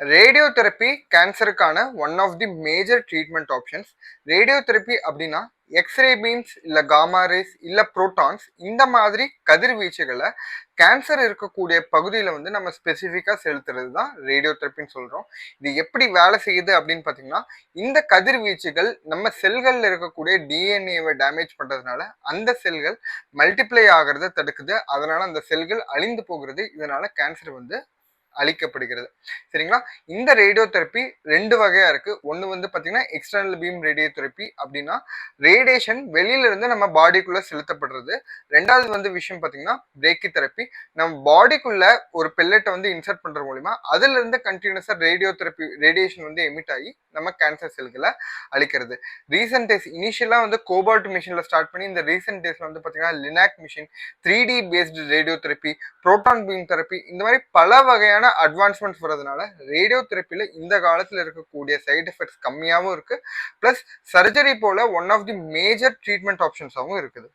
Radiotherapy கேன்சருக்கான one of the major treatment options. Radiotherapy அப்படின்னா X ray beams இல்லை gamma rays இல்லை புரோட்டான்ஸ் இந்த மாதிரி கதிர்வீச்சுகளை கேன்சர் இருக்கக்கூடிய பகுதியில் வந்து நம்ம ஸ்பெசிஃபிக்காக செலுத்துறது தான் ரேடியோதெரப்பின்னு சொல்கிறோம். இது எப்படி வேலை செய்யுது அப்படின்னு பார்த்தீங்கன்னா, இந்த கதிர்வீச்சுகள் நம்ம செல்களில் இருக்கக்கூடிய டிஎன்ஏவை டேமேஜ் பண்ணுறதுனால அந்த செல்கள் மல்டிப்ளை ஆகிறத தடுக்குது. அதனால அந்த செல்கள் அழிந்து போகிறது. இதனால கேன்சர் வந்து அளிக்கப்படுகிறது. சரிங்களா? இந்த ரேடியோதெரப்பி ரெண்டு வகையா இருக்கு. ஒன்று வந்து பார்த்தீங்கன்னா எக்ஸ்டர்னல் பீம் ரேடியோதெரப்பி அப்படின்னா ரேடியேஷன் வெளியில இருந்து நம்ம பாடிக்குள்ள செலுத்தப்படுறது. ரெண்டாவது வந்து விஷயம் பார்த்தீங்கன்னா பிரேக்கி தெரப்பி. நம்ம பாடிக்குள்ள ஒரு பெல்லட்டை வந்து இன்சர்ட் பண்றது மூலியமா அதுல இருந்து கண்டினியூஸா ரேடியோதெரப்பி ரேடியேஷன் வந்து எமிட் ஆகி நம்ம கேன்சர் செல்களை அழிக்கிறது. ரீசென்ட் டேஸ் இனிஷியலா வந்து கோபால்ட் மிஷின்ல ஸ்டார்ட் பண்ணி இந்த ரீசென்ட் டேஸ்ல வந்து பார்த்தீங்கன்னா linac machine, 3D based radiotherapy, proton beam therapy இந்த மாதிரி பல வகையான அட்வான்ஸ்மெண்ட்ஸ் வரதுனால ரேடியோ தெரப்பில இந்த காலத்துல இருக்கக்கூடிய சைடு எஃபெக்ட்ஸ் கம்மியாகவும் இருக்கு. பிளஸ் சர்ஜரி போல one of the major treatment ஆப்ஷன்ஸாகவும் இருக்குது.